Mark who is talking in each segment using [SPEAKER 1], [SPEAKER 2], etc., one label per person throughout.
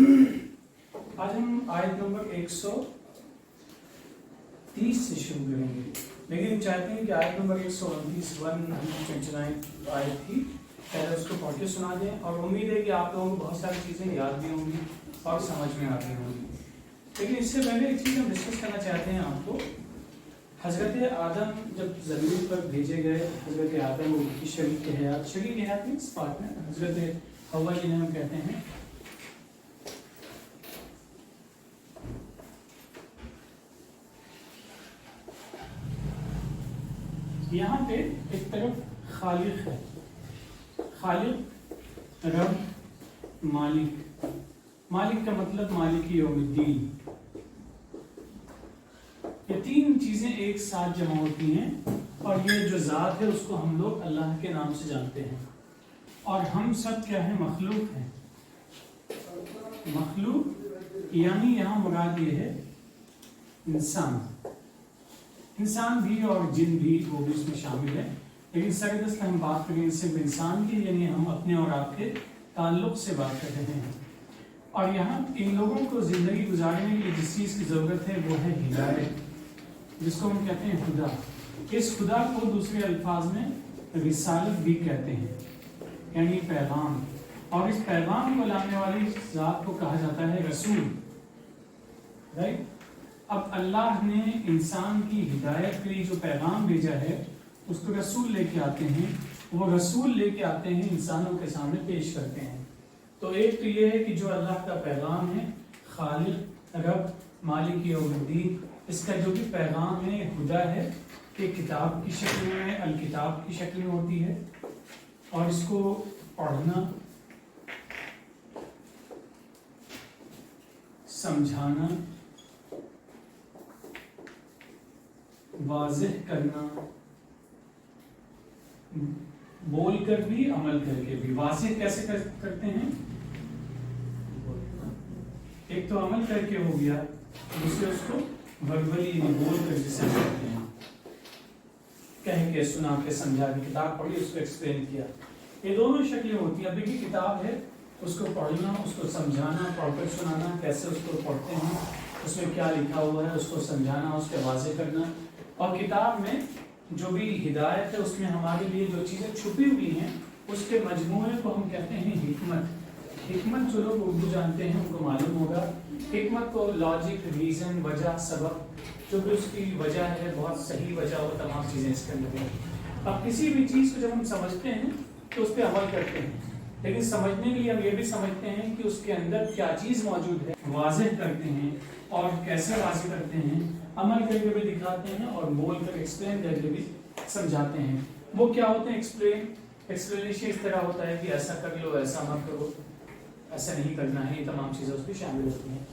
[SPEAKER 1] आज हम आयत नंबर 130 से शुरू करेंगे, लेकिन हम चाहते हैं कि आयत नंबर 129 आयत थी, पहले उसको पढ़ के सुना दें और उम्मीद है कि आप लोगों को बहुत सारी चीज़ें याद भी होंगी और समझ में आती होंगी। लेकिन इससे पहले एक चीज़ हम डिस्कस करना चाहते हैं आपको। हज़रत आदम जब ज़मीन पर भेजे गए, हज़रत आदम की शरीक हयात में इस बात में हज़रत हव्वा जिन्हें हम कहते हैं, यहाँ पे एक तरफ खालिक है, खालिक, रब, मालिक। मालिक का मतलब मालिक यौमिद्दीन। ये तीन चीजें एक साथ जमा होती हैं और ये जो ज़ात है उसको हम लोग अल्लाह के नाम से जानते हैं। और हम सब क्या है? मखलूक हैं। मखलूक यानी यहाँ मुराद ये है इंसान, इंसान भी और जिन भी, वो भी इसमें शामिल है। लेकिन सरदस्त हम बात करें सिर्फ इंसान की, यानी हम अपने और आपके ताल्लुक से बात कर रहे हैं। और यहाँ इन लोगों को ज़िंदगी गुजारने के लिए जिस चीज़ की ज़रूरत है वो है हिदायत, जिसको हम कहते हैं खुदा। इस खुदा को दूसरे अल्फाज में रिसालत भी कहते हैं, यानी पैगाम। और इस पैगाम को लाने वाली ज़ात को कहा जाता है रसूल, राइट। अब अल्लाह ने इंसान की हिदायत के लिए जो पैगाम भेजा है उसको रसूल लेके आते हैं। वो रसूल लेके आते हैं, इंसानों के सामने पेश करते हैं। तो एक तो ये है कि जो अल्लाह का पैगाम है, खालिक, रब, मालिक यौमिद्दीन, इसका जो भी पैगाम है खुदा है, कि किताब की शक्ल में है, अल किताब की शक्ल में होती है। और इसको पढ़ना, समझाना, वाज़ेह करना, बोल कर भी अमल करके भी। वाज़ेह कैसे करते हैं? एक तो अमल करके हो गया, दूसरे उसको वर्बली बोल कर जिसे करते हैं, कह के, सुना के, समझा के। किताब पढ़ी, उसको एक्सप्लेन किया, ये दोनों शक्लें होती हैं। अब देखिए किताब है, उसको पढ़ना, उसको समझाना, पढ़कर सुनाना, कैसे उसको पढ़ते हैं, उसमें क्या लिखा हुआ है उसको समझाना, उसके वाज़ेह करना। और किताब में जो भी हिदायत है उसमें हमारे लिए जो चीज़ें छुपी हुई हैं उसके मजमूए को हम कहते हैं हिकमत। हिकमत जो लोग उर्दू जानते हैं उनको मालूम होगा। हिकमत को लॉजिक, रीज़न, वजह, सबक, जो भी उसकी वजह है, बहुत सही वजह हो, तमाम चीज़ें इसके अंदर हैं। अब किसी भी चीज़ को जब हम समझते हैं तो उस पर अमल करते हैं, लेकिन समझने के लिए हम ये भी समझते हैं कि उसके अंदर क्या चीज़ मौजूद है, वाज़ेह करते हैं। और कैसे वाज़ेह करते हैं? अमल करके भी दिखाते हैं और बोल कर, एक्सप्लेन करके भी समझाते हैं। वो क्या होते हैं? एक्सप्लेनेशन इस तरह होता है कि ऐसा कर लो, ऐसा मत करो, ऐसा नहीं करना है, ये तमाम चीज़ें उसमें शामिल होती हैं।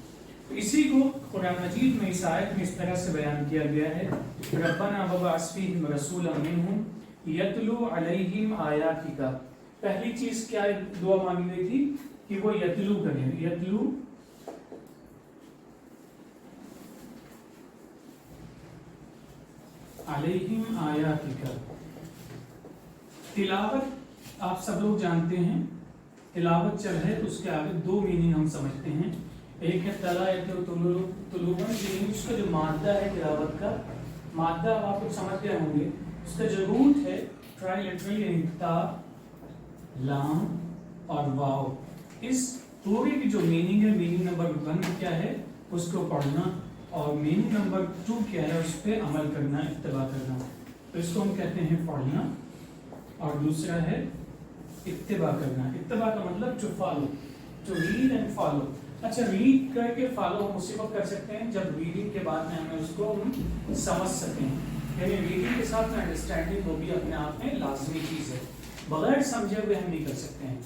[SPEAKER 1] तो इसी को कुरान मजीद में इस आयत में इस तरह से बयान किया गया है, रब्बना वबअस फीहिम रसूलन मिनहुम यतलू अलैहिम आयातिका। पहली चीज़ क्या दुआ मांगी गई थी कि वो यतलू करें, यतलू अलैहिम आयातिका। तिलावत आप सब लोग जानते हैं, तिलावत चल है तो उसके आगे दो मीनिंग हम समझते हैं। एक है तुलूबन, उसका जो मादा है तिलावत का, मादा आप लोग समझ गए होंगे, उसका जो रूट है ट्राइलेटरल, ता, लाम और वाव। इस पूरे की जो मीनिंग है, मीनिंग नंबर 1 क्या है? उसको पढ़ना, और मीनिंग नंबर 2 क्या है? उस पर अमल करना, इत्तिबा करना। तो इसको हम कहते हैं पढ़ना, और दूसरा है इत्तिबा करना। इत्तिबा का मतलब to follow, to read and follow. अच्छा, रीड करके फॉलो हम उसी वक्त कर सकते हैं जब रीडिंग के बाद में हमें उसको हम समझ सकें, यानी रीडिंग के साथ में अंडरस्टैंडिंग वो भी अपने आप में लाजमी चीज़ है, बगैर समझे हुए हम नहीं कर सकते हैं।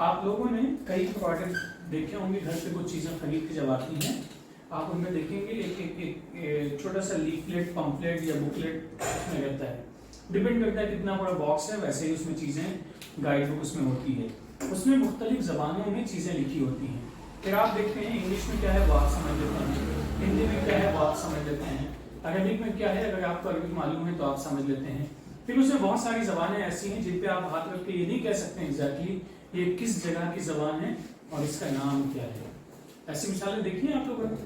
[SPEAKER 1] आप लोगों ने कई प्रोडक्ट देखे होंगे, घर पे कुछ चीज़ें खरीद के जब आती हैं, आप उनमें देखेंगे एक छोटा सा लीफलेट, पम्फलेट या बुकलेट उसमें रहता है। डिपेंड करता है कितना बड़ा बॉक्स है, वैसे ही उसमें चीज़ें, गाइड बुक उसमें होती है। उसमें मुख्तलिफ ज़बानों में चीज़ें लिखी होती हैं। फिर आप देखते हैं इंग्लिश में क्या है वो आप समझ लेते हैं, हिंदी में क्या है वो आप समझ लेते हैं, अरबिक में क्या है अगर आपको अरबिक मालूम है तो आप समझ लेते हैं। फिर उसमें बहुत सारी ज़बानें ऐसी हैं जिन पे आप हाथ रख के ये नहीं कह सकते एग्जैक्टली ये किस जगह की ज़बान है और इसका नाम क्या है। ऐसी मिसालें देखी हैं आप लोगों ने?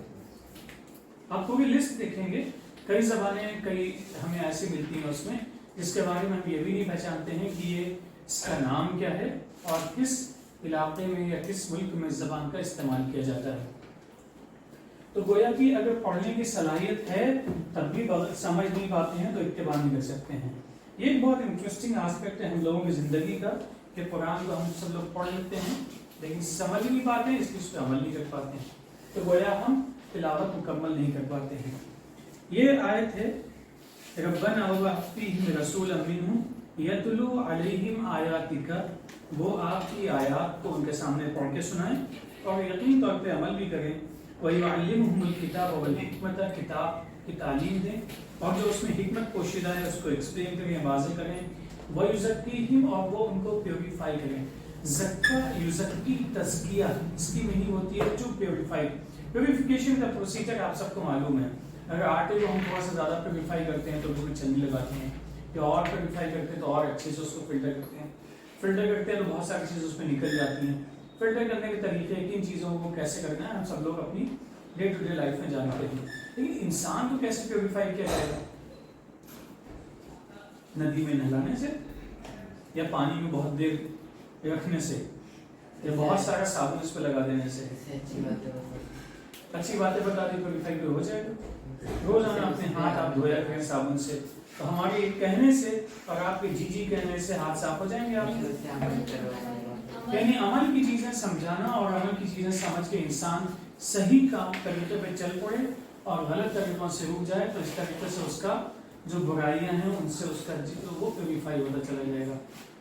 [SPEAKER 1] आपको भी लिस्ट देखेंगे, कई ज़बानें कई हमें ऐसी मिलती हैं उसमें जिसके बारे में हम ये भी नहीं पहचानते हैं कि ये इसका नाम क्या है और किस इलाके में या किस मुल्क में इस ज़बान का इस्तेमाल किया जाता है। तो गोया कि अगर पढ़ने की सलाहियत है तब भी समझ नहीं पाते हैं तो इत्तिबा नहीं कर सकते हैं। ये एक बहुत इंटरेस्टिंग एस्पेक्ट है हम लोगों की ज़िंदगी का कि कुरान को हम सब लोग पढ़ लेते हैं लेकिन समझ नहीं पाते हैं, इसलिए उस पर अमल नहीं कर पाते हैं, तो गोया हम तिलावत मुकम्मल नहीं कर पाते हैं। ये आयत है रब्बना वबअथ फीहिम रसूलन मिनहुम यतलू अलैहिम आयातिका, वो आपकी आयत को उनके सामने पढ़ के सुनाएं और यकीन तौर पे अमल भी करें। वयुअल्लिमुहुमुल किताब वल हिकमत, किताब की तालीम दें और जो उसमें हिकमत पोशीदा है उसको एक्सप्लेन करें, वाज़ेह करें। वयुज़क्कीहिम, और वो उनको प्योरीफाई करें। ज़क्का युज़क्की तज़किया, इसकी मीनिंग होती है टू प्योरीफाई। प्योरीफिकेशन का प्रोसीजर आप सबको मालूम है। अगर आटे को हम थोड़ा सा ज़्यादा प्योरीफाई करते हैं तो वो चन्नी लगाते हैं, या और प्योरीफाई करते हैं तो और अच्छे से उसको फिल्टर करते हैं। फिल्टर करते हैं तो बहुत सारी चीज़ें उसमें निकल जाती हैं। फिल्टर करने के तरीके, किन चीज़ों को कैसे करना है, हम सब लोग अपनी डे टू डे लाइफ में जानते हैं। लेकिन इंसान को कैसे प्योरीफाई किया जाएगा? नदी में नहलाने से, या पानी में बहुत देर रखने से, या बहुत सारा साबुन इस पर लगा देने से? अच्छी बातें बता दी, प्योरीफाई हो जाएगा। रोजाना अपने हाथ आप धोया करें साबुन से, तो हमारे कहने से और आपके जी कहने से हाथ साफ हो जाएंगे। यानी अमल की चीजें समझाना और अमल की चीजें समझ के इंसान सही काम तरीके पे चल पड़े और गलत तरीकों से रुक जाए, तो इस तरीके से उसका जो बुराइयां हैं उनसे उसका वो प्योरीफाई होता चला जाएगा।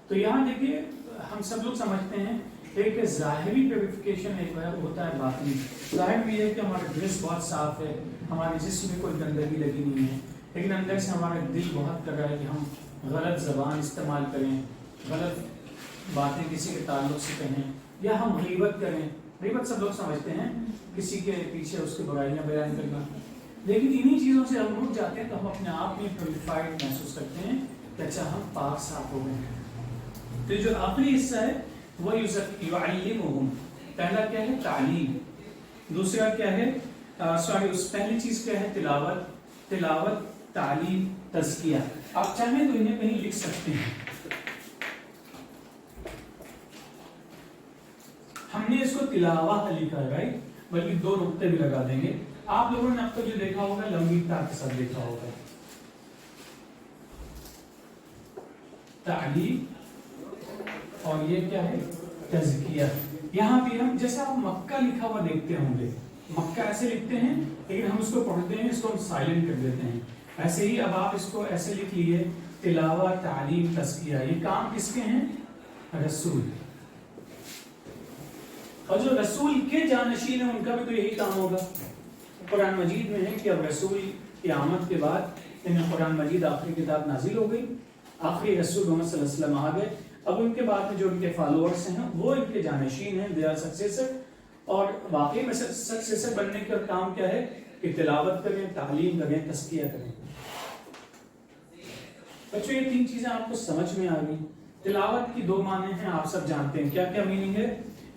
[SPEAKER 1] तो यहाँ देखिए, हम सब लोग समझते हैं एक ज़ाहिरी प्योरीफिकेशन एक होता है बातिनी। ज़ाहिर भी है कि हमारा ड्रेस बहुत साफ है, हमारे जिस्म में कोई गंदगी लगी नहीं है, लेकिन अंदर से हमारा दिल बहुत कर रहा है कि हम गलत ज़बान इस्तेमाल करें, गलत बातें किसी के ताल्लुक से कहें, या हम गीबत करें। गीबत सब लोग समझते हैं किसी के पीछे उसकी बुराइयां बयान करना। लेकिन इन्हीं चीज़ों से हम रुक जाते हैं तो हम अपने आप में प्योरीफाइड महसूस करते हैं कि अच्छा हम पाक साफ हो गए हैं। तो जो आखिरी हिस्सा है वो युअल्लिमुहुम, पहला क्या है? तालीम। दूसरा क्या है? उस पहली चीज क्या है? तिलावत, तालीम, तज़किया। आप चाहें तो इन्हें कहीं लिख सकते हैं। हमने इसको तिलावा लिखा है, राइट, बल्कि 2 नुक्ते भी लगा देंगे। आप लोगों ने अब तक जो देखा होगा लंबी तार के साथ देखा होगा। तालीम और ये क्या है? तज़किया। यहाँ भी हम जैसे आप मक्का लिखा हुआ देखते होंगे, मक्का ऐसे लिखते हैं लेकिन हम उसको पढ़ते हैं, इसको हम साइलेंट कर देते हैं। ऐसे ही अब आप इसको ऐसे लिख लिए, तिलावा, तालीम, तज़किया। ये काम किसके हैं? रसूल। और जो रसूल के जानशीन है उनका भी तो यही काम होगा। कुरान मजीद में है कि अब रसूल की आमद के बाद इन्हें कुरान मजीद आखिरी किताब नाजिल हो गई, आखिरी रसूल मोहम्मद सल्लल्लाहु अलैहि वसल्लम आ गए। अब उनके बाद में जो उनके फॉलोअर्स हैं वो इनके जानशीन हैं, दे आर सक्सेसर। और वाकई में सक्सेसर बनने का काम क्या है कि तिलावत करें, तालीम करें, तज़किया करें। बच्चों ये 3 चीजें आपको समझ में आ गई। तिलावत की 2 माने हैं, आप सब जानते हैं क्या क्या मीनिंग है।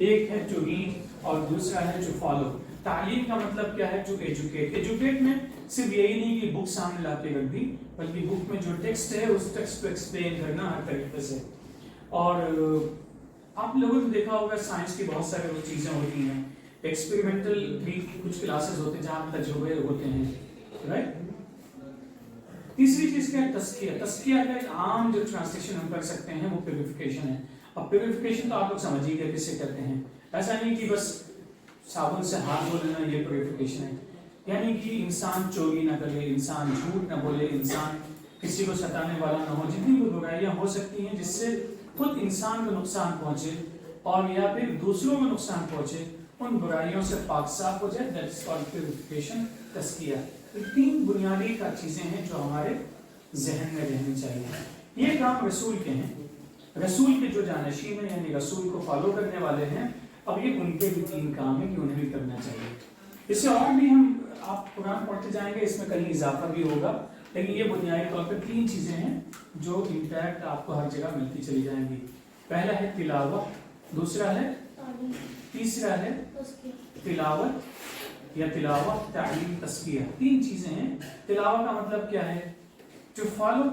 [SPEAKER 1] एक है टू रीड और दूसरा है टू फॉलो। तालीम का मतलब क्या है? To educate. एजुकेट में सिर्फ यही नहीं कि बुक सामने लाके रख दी, बल्कि बुक में जो टेक्स्ट है उस टेक्स्ट को एक्सप्लेन करना हर तरीके से। और आप लोगों ने देखा होगा साइंस की बहुत सारी वो चीजें होती हैं, एक्सपेरिमेंटल भी कुछ क्लासेस होते हैं जहाँ तजुर्बे होते हैं, राइट। तीसरी चीज क्या है? तज़किया। तज़किया का एक आम जो ट्रांसलेशन हम कर सकते हैं वो प्यूरिफिकेशन है। अब प्यूरिफिकेशन तो आप लोग समझ ही गए किससे करते हैं। ऐसा नहीं कि बस साबुन से हाथ धो लेना ये प्यूरिफिकेशन है, यानी कि इंसान चोरी ना करे, इंसान झूठ ना बोले, इंसान किसी को सताने वाला ना हो। जितनी भी बुराइयां हो सकती हैं जिससे खुद इंसान को नुकसान पहुंचे और या फिर दूसरों को नुकसान पहुंचे, उन बुराइयों से पाक साफ हो जाए, दैट्स कॉल्ड प्यूरिफिकेशन, तज़किया। तो 3 बुनियादी का चीजें हैं जो हमारे जहन में रहनी चाहिए। ये काम रसूल के हैं, रसूल के जो जानशीन हैं यानी रसूल को फॉलो करने वाले हैं। अब ये उनके भी 3 काम है कि उन्हें भी करना चाहिए। इससे और भी हम आप कुरान पढ़ते जाएंगे, इसमें कहीं इजाफा भी होगा, लेकिन ये बुनियादी तौर पर 3 चीजें हैं जो इंटैक्ट आपको हर जगह मिलती चली जाएंगी। पहला है तिलावा, दूसरा है, तीसरा है तिलावत या तिलावत, तालीम, तस्किया, तीन चीजें हैं। तिलावत का मतलब क्या है? To follow,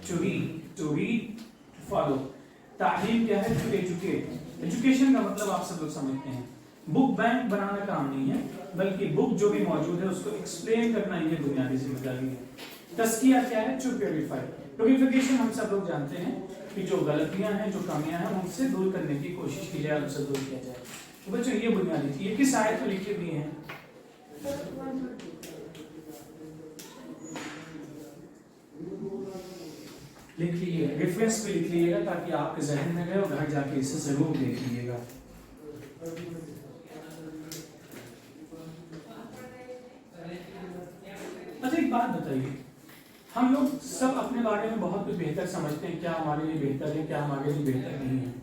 [SPEAKER 1] to read, to follow. तालीम क्या है? To educate. एजुकेशन का मतलब आप सब लोग समझते हैं, बुक बैंक बनाना काम नहीं है, बल्कि बुक जो भी मौजूद है उसको एक्सप्लेन करना ये बुनियादी जिम्मेदारी है। तस्किया क्या है? To purify. प्योरीफिकेशन हम सब लोग जानते हैं कि जो गलतियां हैं, जो कमियां हैं, उनसे दूर करने की कोशिश की जाए, उनसे दूर किया जाए। तो बच्चों ये बुनियादी थी। ये किस आयत में लिखे हुए हैं? लिख लीजिए, रेफरेंस पे लिख लीजिएगा ताकि आपके जहन में रहे और घर जाके इसे जरूर देख लीजिएगा। अच्छा एक बात बताइए, हम लोग सब अपने बारे में बहुत कुछ बेहतर समझते हैं, क्या हमारे लिए बेहतर है, क्या हमारे लिए बेहतर नहीं है,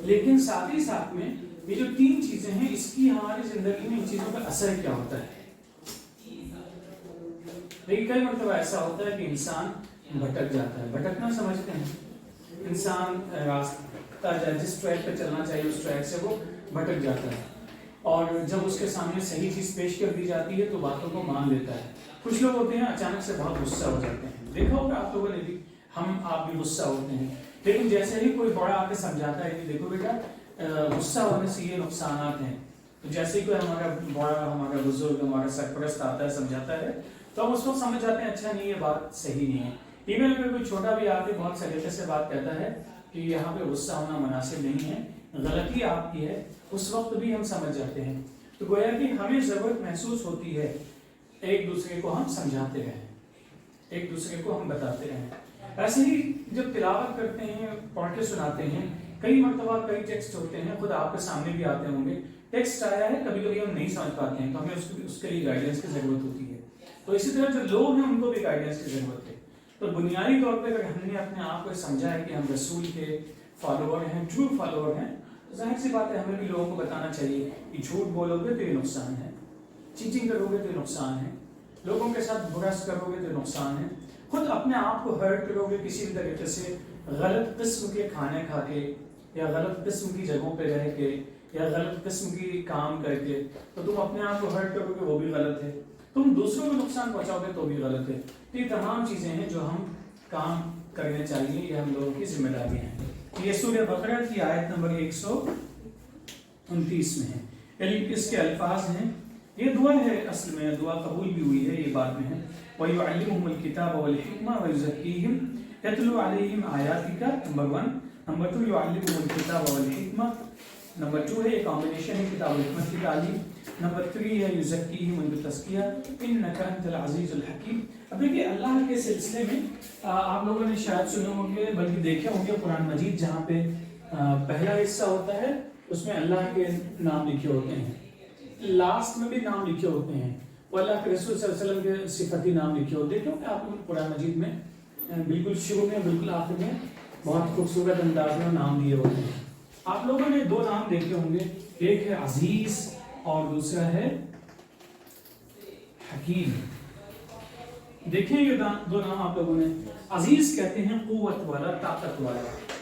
[SPEAKER 1] लेकिन साथ ही साथ में ये जो तीन चीजें हैं, इसकी हमारी जिंदगी में इन चीजों का असर क्या होता है? लेकिन कई मतलब ऐसा होता है कि इंसान भटक जाता है। भटकना समझते हैं, इंसान रास्ता जिस ट्रैक पे चलना चाहिए उस ट्रैक से वो भटक जाता है, और जब उसके सामने सही चीज पेश कर दी जाती है तो बातों को मान लेता है। कुछ लोग होते हैं अचानक से बहुत गुस्सा हो जाते हैं, देखा होगा आप लोगों ने भी, आप भी गुस्सा होते हैं, लेकिन जैसे ही कोई बड़ा आके समझाता है कि देखो बेटा गुस्सा होने से ये नुकसानात हैं, तो जैसे ही कोई हमारा बड़ा, हमारा बुजुर्ग, हमारा सरपरस्त आता है, समझाता है, तो हम उस वक्त समझ जाते हैं अच्छा नहीं ये बात सही नहीं है। इवन अगर कोई छोटा भी आके बहुत सलीके से बात कहता है कि यहाँ पे गुस्सा होना मुनासिब नहीं है, गलती आपकी है, उस वक्त भी हम समझ जाते हैं। तो गोया कि हमें जरूरत महसूस होती है एक दूसरे को हम समझाते रहें, एक दूसरे को हम बताते रहें। ऐसे ही जब तिलावत करते हैं, पढ़ के सुनाते हैं, कई मरतबा कई टेक्स्ट होते हैं, खुद आपके सामने भी आते होंगे, टेक्स्ट आया है, कभी कभी हम नहीं समझ पाते हैं, तो हमें उसके लिए गाइडेंस की जरूरत होती है। तो इसी तरह जो लोग हैं उनको भी गाइडेंस की जरूरत है। तो बुनियादी तौर पर अगर हमने अपने आप को समझा है कि हम रसूल के फॉलोअर हैं, ट्रू फॉलोअर हैं, तो जाहिर सी बात है हमें भी लोगों को बताना चाहिए कि झूठ बोलोगे तो ये नुकसान है, चीटिंग करोगे तो नुकसान है, लोगों के साथ बुरा करोगे तो नुकसान है, खुद अपने आप को हर्ट करोगे किसी भी तरीके से, गलत किस्म के खाने खा के या गलत किस्म की जगहों पे रह के या गलत किस्म की काम करके, तो तुम अपने आप को हर्ट करोगे, वो भी गलत है, तुम दूसरों को नुकसान पहुंचाओगे तो भी गलत है। तो ये तमाम चीजें हैं जो हम काम करने चाहिए, ये हम लोगों की जिम्मेदारी है। ये सूरह बकरा की आयत नंबर 129 में है। इसके अल्फाज हैं, ये दुआ है, असल में दुआ कबूल भी हुई है, ये बात में है, वयुअल्लिमुहुमुल किताब वल हिकमा वयुज़क्कीहिम यतलू अलैहिम आयातिका, नंबर 1। नंबर 2 युअल्लिमुहुमुल किताब वल हिकमा, नंबर 2 है कॉम्बिनेशन है किताब और हिकमत की तालीम, नंबर 3 है युज़क्कीहिम व तज़किया इन्नका अंतल अज़ीज़ुल हकीम। अब देखिए अल्लाह के सिलसिले में आप लोगों ने शायद सुने होंगे, बल्कि देखे होंगे कुरान मजीद, जहाँ पे पहला हिस्सा होता है उसमें अल्लाह के नाम लिखे होते हैं, लास्ट में भी नाम लिखे होते हैं, वो अल्लाह के रसूल सल्लल्लाहु अलैहि वसल्लम के सिफती नाम लिखे होते हैं। क्योंकि आप लोग कुरान मजीद में बिल्कुल शुरू में, बिल्कुल आखिर में बहुत खूबसूरत अंदाज में नाम दिए होते हैं। आप लोगों ने दो नाम देखे होंगे, एक है अजीज और दूसरा है हकीम। देखिए ये दो नाम आप लोगों ने, अजीज कहते हैं कुव्वत वाला, ताकत वाला,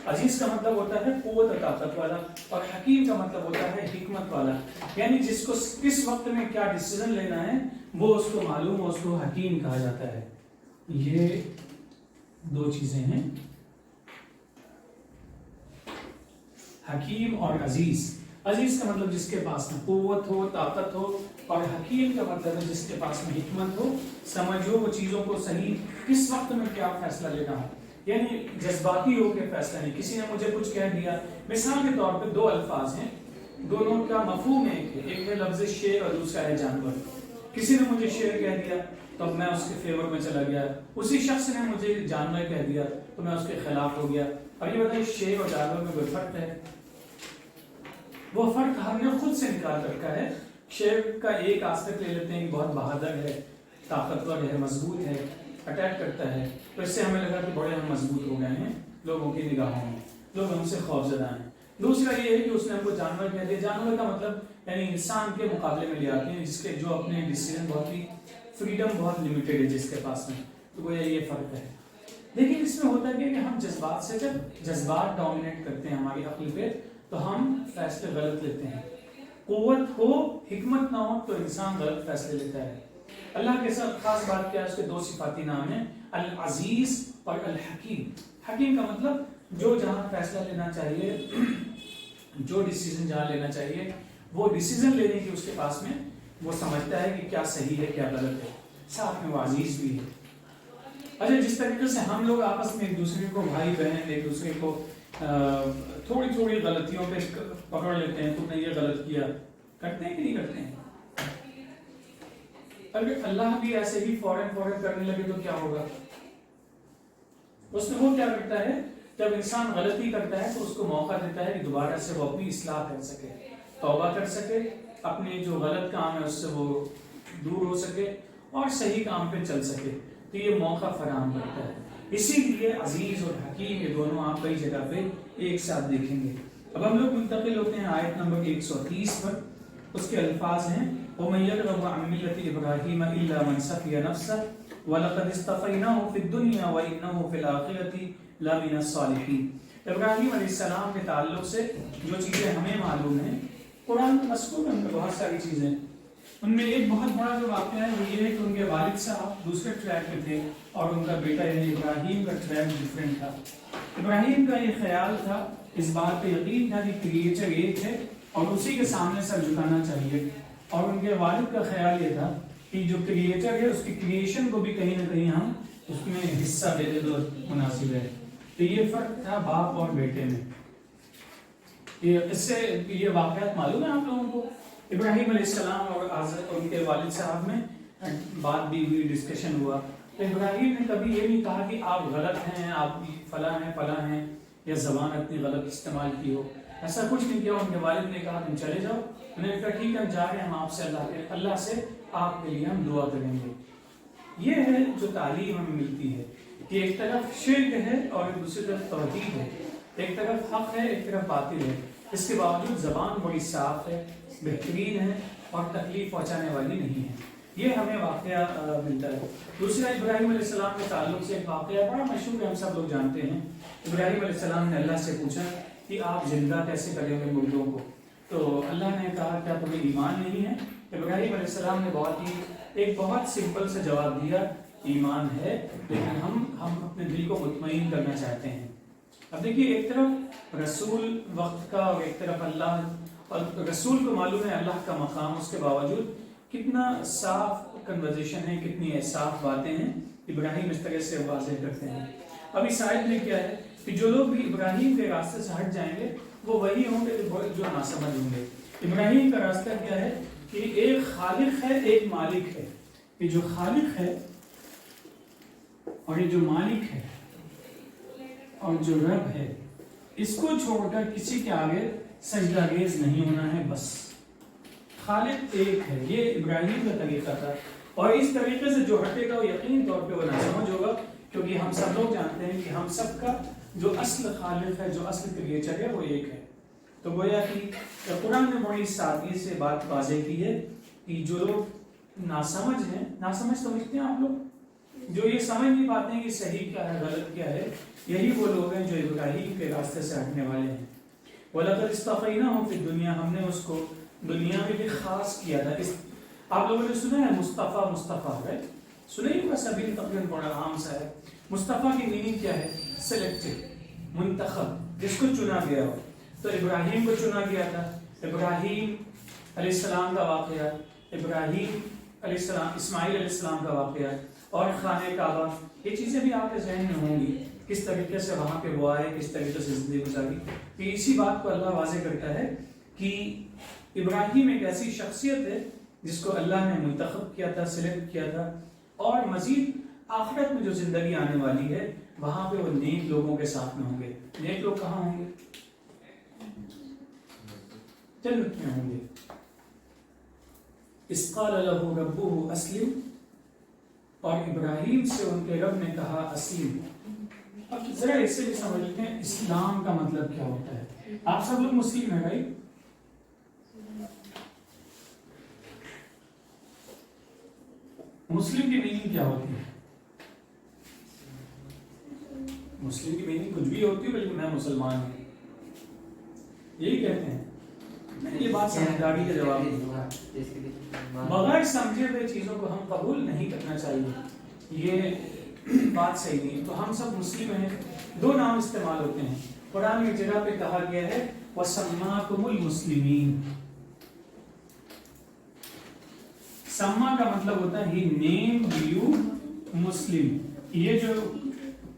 [SPEAKER 1] अजीज का मतलब होता है कुव्वत और ताकत वाला, और हकीम का मतलब होता है हिकमत वाला, यानी जिसको किस वक्त में क्या डिसीजन लेना है वो उसको मालूम है, उसको हकीम कहा जाता है। ये दो चीजें हैं, हकीम और अजीज। अजीज का मतलब जिसके पास में कुव्वत हो, ताकत हो, और हकीम का मतलब है जिसके पास में हिकमत हो, समझ हो वो चीजों को सही किस वक्त में क्या फैसला लेना हो, यानी जज्बाती हो के फैसला नहीं। किसी ने मुझे कुछ कह दिया, मिसाल के तौर पे दो अल्फाज हैं, दोनों का मफहूम एक है लफ्ज शेर और दूसरा है जानवर। किसी ने मुझे शेर कह दिया तो मैं उसके फेवर में चला गया, उसी शख्स ने मुझे जानवर कह दिया तो मैं उसके खिलाफ हो गया। अब ये बताइए शेर और जानवर में कोई फर्क है? वो फर्क हमने खुद से निकाल रखा है। शेर का एक आस्पेक्ट ले लेते हैं कि बहुत बहादुर है, ताकतवर है, मजबूत है, अटैक करता है, तो इससे हमें लगा कि बड़े हम मजबूत हो गए हैं लोगों की निगाहों में, लोग हमसे खौफजदा हैं। दूसरा ये है कि उसने हमको जानवर कह दिया। जानवर का मतलब यानी इंसान के मुकाबले में ले आते हैं, जिसके जो अपने डिसीजन बहुत ही फ्रीडम बहुत लिमिटेड है जिसके पास में, तो वो ये फर्क है। लेकिन इसमें होता है कि हम जज्बात से, जब जज्बात डोमिनेट करते हैं हमारी अक्ल पे, تو ہم فیصلے غلط لیتے ہیں. قوت ہو حکمت نہ ہو تو انسان غلط فیصلے لیتا ہے. اللہ کے ساتھ خاص بات کیا ہے, اس کے 2 صفاتی نام ہیں, العزیز اور الحکیم. حکیم کا مطلب جو جہاں فیصلہ لینا چاہیے, جو ڈیسیزن جہاں لینا چاہیے وہ ڈیسیزن لینے کی اس کے پاس میں وہ سمجھتا ہے کہ کیا صحیح ہے کیا غلط ہے. ساتھ میں وہ عزیز بھی ہے. اچھا, جس طریقے سے ہم لوگ آپس میں ایک دوسرے کو بھائی بہن ایک دوسرے کو تھوڑی تھوڑی غلطیوں پہ پکڑ لیتے ہیں, تم نے یہ غلط کیا, کرتے ہیں کہ نہیں کرتے ہیں؟ اگر اللہ بھی ایسے ہی فوراً کرنے لگے تو کیا ہوگا؟ اس میں وہ کیا کرتا ہے, جب انسان غلطی کرتا ہے تو اس کو موقع دیتا ہے کہ دوبارہ سے وہ اپنی اصلاح کر سکے, توبہ کر سکے, اپنے جو غلط کام ہے اس سے وہ دور ہو سکے اور صحیح کام پہ چل سکے. تو یہ موقع فراہم کرتا ہے. اسی لیے عزیز اور حکیم یہ دونوں آپ کئی جگہ پہ ایک ساتھ دیکھیں گے. اب ہم لوگ منتقل ہوتے ہیں آیت نمبر 130 پر. اس کے الفاظ ہیں وَمَن يَرْغَبُ عَن مِّلَّةِ إِبْرَاهِيمَ إِلَّا مَن سَفِيَ نَفْسَهُ وَلَقَدِ اصْطَفَيْنَاهُ فِي الدُّنْيَا وَإِنَّهُ فِي الْآخِرَةِ لَمِنَ الصَّالِحِينَ. ابراہیم علیہ السلام کے تعلق سے جو چیزیں ہمیں معلوم ہیں, قرآن مذکور ہیں بہت ساری چیزیں, ان میں ایک بہت بڑا جو واقعہ ہے وہ یہ ہے کہ ان کے والد صاحب دوسرے ٹریک پہ تھے اور ان کا بیٹا یعنی ابراہیم کا ٹریک ڈفرینٹ تھا. ابراہیم کا یہ خیال تھا, اس بات پہ یقین تھا کہ کریٹر ایک ہے اور اسی کے سامنے سر جھکانا چاہیے, اور ان کے والد کا خیال یہ تھا کہ جو کریٹر ہے اس کی کریشن کو بھی کہیں نہ کہیں ہم اس میں حصہ دے دیں تو مناسب ہے. تو یہ فرق تھا باپ اور بیٹے میں. اس سے یہ واقعات معلوم ہے آپ لوگوں کو. ابراہیم علیہ السلام اور ان کے والد صاحب میں بات بھی ہوئی, ڈسکشن ہوا. تو ابراہیم نے کبھی یہ نہیں کہا کہ آپ غلط ہیں, آپ فلاں ہیں یا زبان اتنی غلط استعمال کی ہو, ایسا کچھ نہیں کیا. ان کے والد نے کہا تم چلے جاؤ. انہوں نے کہا ٹھیک ہے جا رہے ہیں ہم آپ سے, اللہ سے آپ کے لیے ہم دعا کریں گے. یہ ہے جو تعلیم ہمیں ملتی ہے کہ ایک طرف شرک ہے اور دوسری طرف توحید ہے, ایک طرف حق ہے ایک طرف باطل ہے. اس کے باوجود زبان بڑی صاف ہے, بہترین ہے اور تکلیف پہنچانے والی نہیں ہے. یہ ہمیں واقعہ ملتا ہے. دوسرا ابراہیم علیہ السلام کے تعلق سے ایک واقعہ بڑا مشہور ہے, ہم سب لوگ جانتے ہیں. ابراہیم علیہ السلام نے اللہ سے پوچھا کہ آپ زندہ کیسے کریں گے مردوں کو؟ تو اللہ نے کہا کیا تمہیں ایمان نہیں ہے؟ ابراہیم علیہ السلام نے ایک بہت سمپل سے جواب دیا, ایمان ہے لیکن ہم اپنے دل کو مطمئن کرنا چاہتے ہیں. اب دیکھیے, ایک طرف رسول وقت کا اور ایک طرف اللہ, اور رسول کو معلوم ہے اللہ کا مقام, اس کے باوجود کتنا صاف کنورزیشن ہے, کتنی صاف باتیں ہیں ابراہیم اس طرح سے واضح کرتے ہیں. اب اس آیت میں کیا ہے کہ جو لوگ بھی ابراہیم کے راستے سے ہٹ جائیں گے وہ وہی ہوں گے جو ناسمجھ ہوں گے. ابراہیم کا راستہ کیا ہے کہ ایک خالق ہے ایک مالک ہے. یہ جو خالق ہے اور یہ جو مالک ہے اور جو رب ہے, اس کو چھوڑ کر کسی کے آگے سجدہ ریز نہیں ہونا ہے. بس خالق ایک ہے, یہ ابراہیم کا طریقہ تھا. اور اس طریقے سے جو ہٹے گا وہ یقین طور پہ وہ ناسمجھ ہوگا, کیونکہ ہم سب لوگ جانتے ہیں کہ ہم سب کا جو اصل خالق ہے, جو اصل کریٹر ہے وہ ایک ہے. تو گویا کہ قرآن نے بڑی سادگی سے بات واضح کی ہے کہ جو لوگ ناسمجھ ہیں, ناسمجھ سمجھتے ہیں آپ لوگ, جو یہ سمجھ نہیں پاتے ہیں کہ صحیح کیا ہے غلط کیا ہے, یہی وہ لوگ ہیں جو ابراہیم کے راستے سے ہٹنے والے ہیں. وَلَقَدِ اصْطَفَيْنَاهُ فِي الدُّنْيَا, ہم نے اس کو دنیا میں بھی خاص کیا تھا. آپ لوگوں نے سنا ہے مصطفیٰ ہے, سنا ہی ہوگا, سبھی تقریباً بڑا عام سا ہے. مصطفیٰ کی میننگ کیا ہے؟ سلیکٹڈ, منتخب, جس کو چنا گیا ہو. تو ابراہیم کو چنا گیا تھا. ابراہیم علیہ السلام کا واقعہ, ابراہیم علیہ السلام, اسماعیل علیہ السلام کا واقعہ اور خانہ کعبہ, یہ چیزیں بھی آپ کے ذہن میں ہوں گی, کس طریقے سے وہاں پہ وہ آئے, کس طریقے سے زندگی گزاری. تو اسی بات کو اللہ واضح کرتا ہے کہ ابراہیم ایک ایسی شخصیت ہے جس کو اللہ نے منتخب کیا تھا, سلیکٹ کیا تھا, اور مزید آخرت میں جو زندگی آنے والی ہے وہاں پہ وہ نیک لوگوں کے ساتھ میں ہوں گے. نیک لوگ کہاں ہوں گے؟ جنت میں ہوں گے. اذ قال له ربه اسلم, اور ابراہیم سے ان کے رب نے کہا اسلم. اب ذرا اس سے بھی سمجھتے ہیں اسلام کا مطلب کیا ہوتا ہے. آپ سب لوگ مسلم ہیں بھائی, مسلم کی میننگ کیا ہوتی ہے؟ مسلم کی میننگ کچھ بھی ہوتی ہے, بلکہ میں مسلمان ہوں. یہی کہتے ہیں. یہ بات سمجھداری کا جواب ہے. بغیر سمجھے ہوئے چیزوں کو ہم قبول نہیں کرنا چاہیے, یہ بات صحیح نہیں. تو ہم سب مسلم ہیں. دو نام استعمال ہوتے ہیں قرآن کی جگہ پہ کہا گیا ہے وَسَمَّاكُمُ الْمُسْلِمِينَ. سما کا مطلب ہوتا ہے he named you Muslim. یہ جو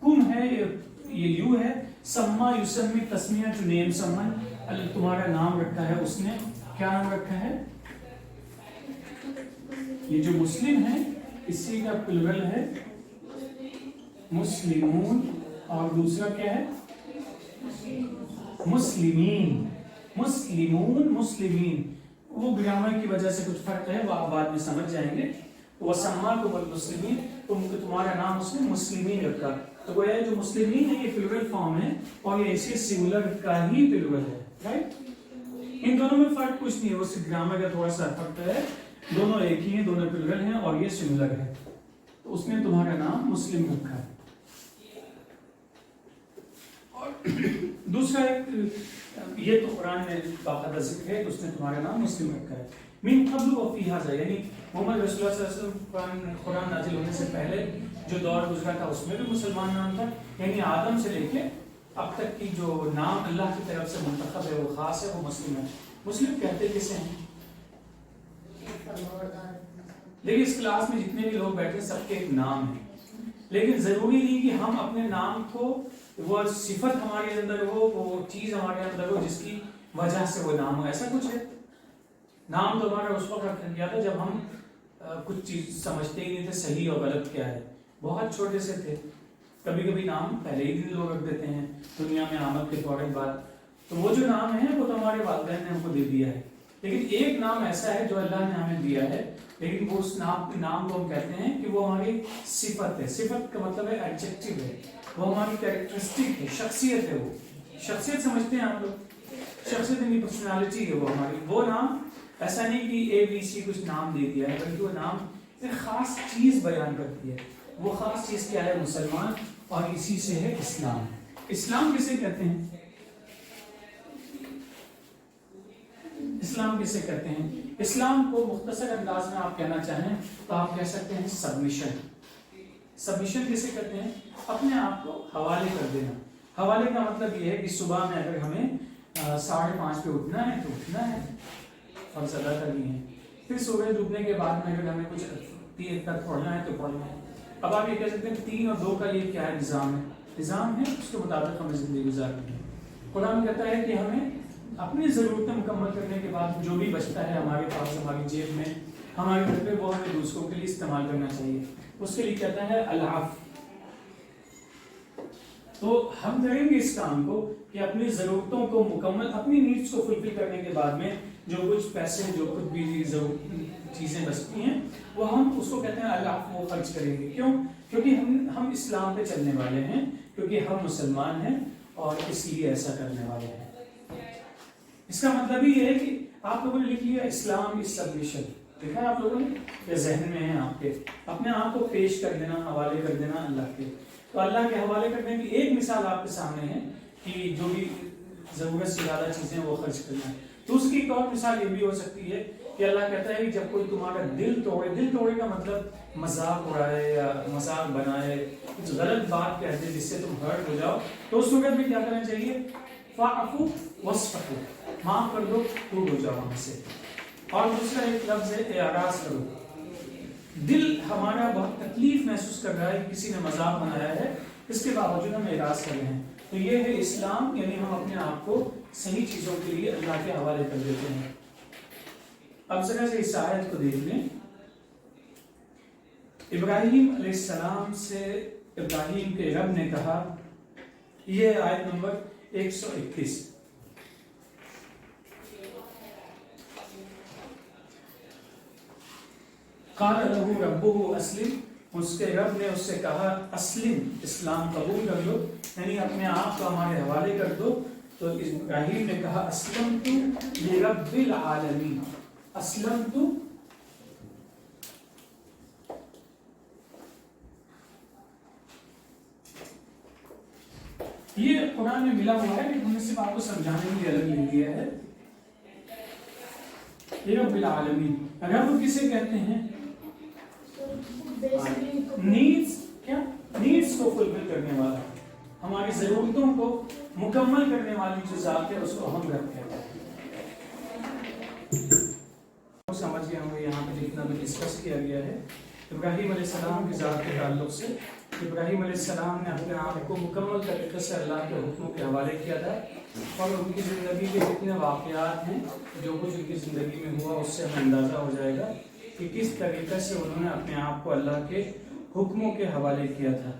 [SPEAKER 1] کم ہے یہ یو ہے. سما یسمی تسمیہ to name someone. تمہارا نام رکھا ہے اس نے. کیا نام رکھا ہے؟ یہ جو مسلم ہے اسی کا پلورل ہے مسلمون, اور دوسرا کیا ہے مسلمین. مسلمون مسلمین وہ گرامر کی وجہ سے کچھ فرق ہے, وہ آپ بعد میں سمجھ جائیں گے. وَسَمَّاكُمُ الْمُسْلِمِينَ تمہارا نام اس نے مسلمین رکھا. تو وہ جو مسلمین ہے یہ پلورل فارم ہے اور یہ اسی سنگولر کا ہی پلورل ہے, رائٹ. ان دونوں میں فرق کچھ نہیں ہے, وہ صرف گرامر کا تھوڑا سا فرق ہے. دونوں ایک ہی ہیں, دونوں پلورل ہیں اور یہ سنگولر ہے. تو اس نے تمہارا نام مسلم رکھا ہے. اور دوسرا ایک یہ تو قرآن میں باقاعدہ ذکر ہے کہ اس نے تمہارا نام مسلم رکھا ہے. من قبل وفی ھذا یعنی محمد رسول اللہ صلی اللہ علیہ وسلم قرآن نازل ہونے سے پہلے جو دور گزرا تھا اس میں بھی مسلمان نام تھا. یعنی آدم سے لے کے اب تک کی جو نام اللہ کی طرف سے منتخب ہے وہ خاص ہے, وہ مسلم ہے. مسلم کہتے کسے ہیں؟ لیکن اس کلاس میں جتنے بھی لوگ بیٹھے سب کے ایک نام ہے, لیکن ضروری نہیں کہ ہم اپنے نام کو وہ صفت ہمارے اندر ہو, وہ چیز ہمارے اندر ہو جس کی وجہ سے وہ نام ہو. ایسا کچھ ہے؟ نام تو ہمارا اس وقت رکھ دیا تھا جب ہم کچھ چیز سمجھتے ہی نہیں تھے صحیح اور غلط کیا ہے, بہت چھوٹے سے تھے. کبھی کبھی نام پہلے ہی دن لوگ رکھ دیتے ہیں دنیا میں آمد کے فوراً بعد. تو وہ جو نام ہے وہ تو ہمارے والدین نے ہم کو دے دیا ہے. لیکن ایک نام ایسا ہے جو اللہ نے ہمیں دیا ہے, لیکن وہ اس نام کو ہم کہتے ہیں کہ وہ ہماری صفت ہے. صفت کا مطلب ہے ایڈجیکٹو ہے, وہ ہماری کیریکٹرسٹک ہے, شخصیت ہے. وہ شخصیت سمجھتے ہیں آپ لوگ, شخصیت یعنی پرسنالٹی ہے وہ ہماری. وہ نام ایسا نہیں کہ اے بی سی کچھ نام دے دیا ہے, بلکہ وہ نام ایک خاص چیز بیان کرتی ہے. وہ خاص چیز کیا ہے؟ مسلمان, اور اسی سے ہے اسلام. اسلام کسے کہتے ہیں؟ اسلام کسے کہتے ہیں؟ اسلام کو مختصر انداز میں آپ کہنا چاہیں تو آپ کہہ سکتے ہیں سبمیشن. سبمیشن کسے کہتے ہیں؟ اپنے آپ کو حوالے کر دینا. حوالے کا مطلب یہ ہے کہ صبح میں اگر ہمیں 5:30 پہ اٹھنا ہے تو اٹھنا ہے, فرض ادا کرنی ہے. پھر سورج ڈوبنے کے بعد میں اگر ہمیں کچھ 3 تک پڑھنا ہے تو پڑھنا ہے. اب آپ یہ کہہ سکتے ہیں 3 اور 2 کا یہ کیا ہے؟ نظام ہے. نظام ہے, اس کے مطابق ہمیں زندگی گزارنی ہے. قرآن کہتا ہے کہ ہمیں اپنی ضرورتیں مکمل کرنے کے بعد جو بھی بچتا ہے ہمارے پاس, ہماری جیب میں, ہمارے گھر پہ, وہ ہمیں دوسروں کے لیے استعمال کرنا چاہیے. اس کے لیے کہتا ہے العفو. تو ہم کریں گے اس کام کو کہ اپنی ضرورتوں کو مکمل, اپنی نیڈس کو فلفل کرنے کے بعد میں جو کچھ پیسے, جو کچھ بھی چیزیں بچتی ہیں وہ ہم اس کو کہتے ہیں العفو, خرچ کریں گے. کیوں؟ کیونکہ ہم اسلام پہ چلنے والے ہیں, کیونکہ ہم مسلمان ہیں اور اس لیے ایسا کرنے والے ہیں. اس کا مطلب یہ ہے کہ آپ لوگوں نے لکھ لیا اسلام از سبمیشن. دیکھا آپ لوگوں نے, یا ذہن میں ہے آپ کے, اپنے آپ کو پیش کر دینا, حوالے کر دینا اللہ کے. تو اللہ کے حوالے کرنے کی ایک مثال آپ کے سامنے ہے کہ جو بھی ضرورت سے زیادہ چیزیں وہ خرچ کرنا ہے. تو اس کی ایک اور مثال یہ بھی ہو سکتی ہے کہ اللہ کہتا ہے کہ جب کوئی تمہارا دل توڑے, دل توڑے کا مطلب مذاق اڑائے یا مذاق بنائے, کچھ غلط بات کہہ دے جس سے تم ہرٹ ہو جاؤ, تو اس وقت بھی کیا کرنا چاہیے؟ فاعفو واصفحوا, معاف کر دو, دور ہو جاؤ وہاں سے. اور دوسرا ایک لفظ ہے اعراض کرو. دل ہمارا بہت تکلیف محسوس کر رہا ہے, کسی نے مذاق بنایا ہے, اس کے باوجود ہم اعراض کر رہے ہیں. تو یہ ہے اسلام, یعنی ہم اپنے آپ کو صحیح چیزوں کے لیے اللہ کے حوالے کر دیتے ہیں. اب ذرا سے اس آیت کو دیکھ لیں. ابراہیم علیہ السلام سے ابراہیم کے رب نے کہا, یہ آیت نمبر 121. قال له ربه اسلم, اس کے رب نے اس سے کہا اسلم, اسلام قبول کر لو, یعنی اپنے آپ کو ہمارے حوالے کر دو. تو ابراہیم نے کہا اسلمت لرب العالمین. اسلمت ये कुरान में मिला हुआ है, लेकिन हमने सिर्फ आपको समझाने के लिए अलग लिख दिया है। ये रब्बिल आलमीन, रब किसे कहते हैं? नीड्स, क्या नीड्स को फुलफिल करने वाला, हमारी जरूरतों को मुकम्मल करने वाली जो जात है उसको हम रब कहते हैं। समझ गए होंगे यहाँ पे जितना भी डिस्कस किया गया है इब्राहीम अलैहिस्सलाम की ज़ात के ताल्लुक से। इब्राहीम अलैहिस्सलाम ने अपने आप को मुकम्मल तरीके से अल्लाह के हुक्मों के हवाले किया था, और उनकी ज़िंदगी के जितने वाक़यात हैं, जो कुछ उनकी ज़िंदगी में हुआ, उससे हमें अंदाज़ा हो जाएगा कि किस तरीके से उन्होंने अपने आप को अल्लाह के हुक्मों के हवाले किया था।